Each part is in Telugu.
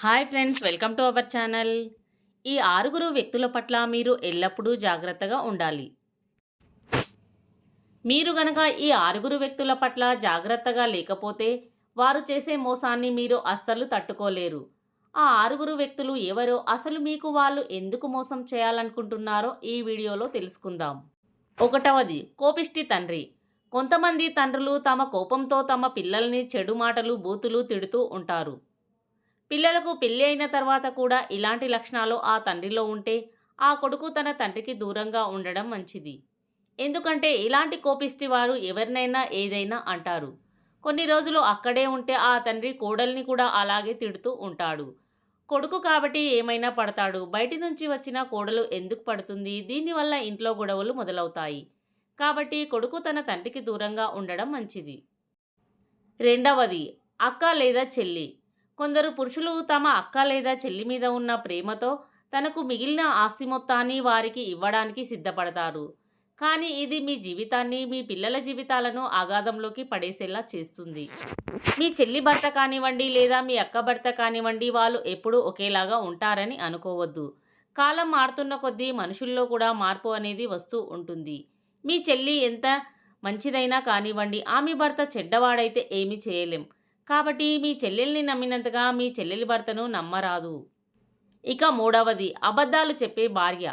Hi friends, welcome to our channel. ఈ ఆరుగురు వ్యక్తుల పట్ల మీరు ఎల్లప్పుడూ జాగ్రత్తగా ఉండాలి. మీరు గనక ఈ ఆరుగురు వ్యక్తుల పట్ల జాగ్రత్తగా లేకపోతే వారు చేసే మోసాన్ని మీరు అస్సలు తట్టుకోలేరు. ఆ ఆరుగురు వ్యక్తులు ఎవరో, అసలు మీకు వాళ్ళు ఎందుకు మోసం చేయాలనుకుంటున్నారో ఈ వీడియోలో తెలుసుకుందాం. ఒకటవది, కోపిష్టి తండ్రి. కొంతమంది తండ్రులు తమ కోపంతో తమ పిల్లల్ని చెడు మాటలు, బూతులు తిడుతూ ఉంటారు. పిల్లలకు పెళ్లి అయిన తర్వాత కూడా ఇలాంటి లక్షణాలు ఆ తండ్రిలో ఉంటే ఆ కొడుకు తన తండ్రికి దూరంగా ఉండడం మంచిది. ఎందుకంటే ఇలాంటి కోపిష్టి వారు ఎవరినైనా ఏదైనా అంటారు. కొన్ని రోజులు అక్కడే ఉంటే ఆ తండ్రి కోడల్ని కూడా అలాగే తిడుతూ ఉంటాడు. కొడుకు కాబట్టి ఏమైనా పడతాడు. బయటి నుంచి వచ్చిన కోడలు ఎందుకు పడుతుంది? దీనివల్ల ఇంట్లో గొడవలు మొదలవుతాయి. కాబట్టి కొడుకు తన తండ్రికి దూరంగా ఉండడం మంచిది. రెండవది, అక్క లేదా చెల్లి. కొందరు పురుషులు తమ అక్క లేదా చెల్లి మీద ఉన్న ప్రేమతో తనకు మిగిలిన ఆస్తి మొత్తాన్ని వారికి ఇవ్వడానికి సిద్ధపడతారు. కానీ ఇది మీ జీవితాన్ని, మీ పిల్లల జీవితాలను అగాధంలోకి పడేసేలా చేస్తుంది. మీ చెల్లి భర్త కానివ్వండి లేదా మీ అక్క భర్త కానివ్వండి, వాళ్ళు ఎప్పుడూ ఒకేలాగా ఉంటారని అనుకోవద్దు. కాలం మారుతున్న కొద్దీ మనుషుల్లో కూడా మార్పు అనేది వస్తూ ఉంటుంది. మీ చెల్లి ఎంత మంచిదైనా కానివ్వండి, ఆమె భర్త చెడ్డవాడైతే ఏమీ చేయలేం. కాబట్టి మీ చెల్లెల్ని నమ్మినంతగా మీ చెల్లెలి భర్తను నమ్మరాదు. ఇక మూడవది, అబద్ధాలు చెప్పే భార్య.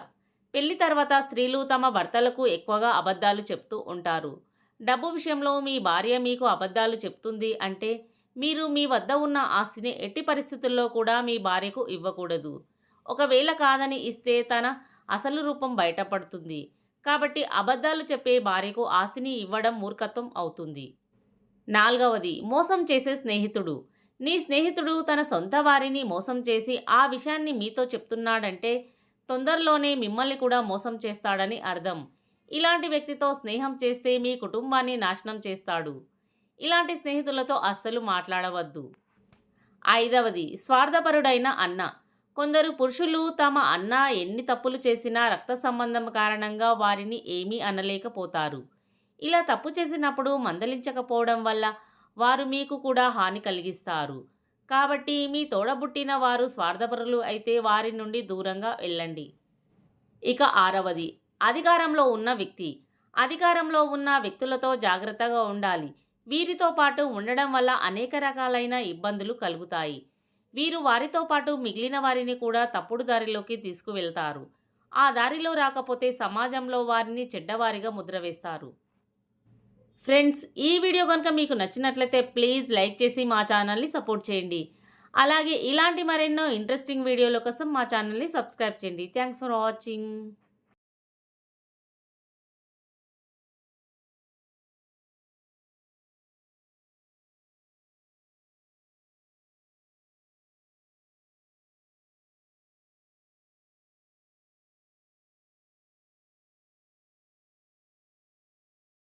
పెళ్లి తర్వాత స్త్రీలు తమ భర్తలకు ఎక్కువగా అబద్ధాలు చెప్తూ ఉంటారు. డబ్బు విషయంలో మీ భార్య మీకు అబద్ధాలు చెప్తుంది అంటే మీరు మీ వద్ద ఉన్న ఆస్తిని ఎట్టి పరిస్థితుల్లో కూడా మీ భార్యకు ఇవ్వకూడదు. ఒకవేళ కాదని ఇస్తే తన అసలు రూపం బయటపడుతుంది. కాబట్టి అబద్ధాలు చెప్పే భార్యకు ఆస్తిని ఇవ్వడం మూర్ఖత్వం అవుతుంది. నాలుగవది, మోసం చేసే స్నేహితుడు. నీ స్నేహితుడు తన సొంత వారిని మోసం చేసి ఆ విషయాన్ని మీతో చెప్తున్నాడంటే తొందరలోనే మిమ్మల్ని కూడా మోసం చేస్తాడని అర్థం. ఇలాంటి వ్యక్తితో స్నేహం చేస్తే మీ కుటుంబాన్ని నాశనం చేస్తాడు. ఇలాంటి స్నేహితులతో అస్సలు మాట్లాడవద్దు. ఐదవది, స్వార్థపరుడైన అన్న. కొందరు పురుషులు తమ అన్న ఎన్ని తప్పులు చేసినా రక్త సంబంధం కారణంగా వారిని ఏమీ అనలేకపోతారు. ఇలా తప్పు చేసినప్పుడు మందలించకపోవడం వల్ల వారు మీకు కూడా హాని కలిగిస్తారు. కాబట్టి మీ తోడబుట్టిన వారు స్వార్థపరులు అయితే వారి నుండి దూరంగా వెళ్ళండి. ఇక ఆరవది, అధికారంలో ఉన్న వ్యక్తి. అధికారంలో ఉన్న వ్యక్తులతో జాగ్రత్తగా ఉండాలి. వీరితో పాటు ఉండడం వల్ల అనేక రకాలైన ఇబ్బందులు కలుగుతాయి. వీరు వారితో పాటు మిగిలిన వారిని కూడా తప్పుడు దారిలోకి తీసుకువెళ్తారు. ఆ దారిలో రాకపోతే సమాజంలో వారిని చెడ్డవారిగా ముద్ర వేస్తారు. ఫ్రెండ్స్, ఈ వీడియో కనుక మీకు నచ్చినట్లయితే ప్లీజ్ లైక్ చేసి మా ఛానల్ని సపోర్ట్ చేయండి. అలాగే ఇలాంటి మరెన్నో ఇంట్రెస్టింగ్ వీడియోల కోసం మా ఛానల్ని సబ్స్క్రైబ్ చేయండి. Thanks for watching.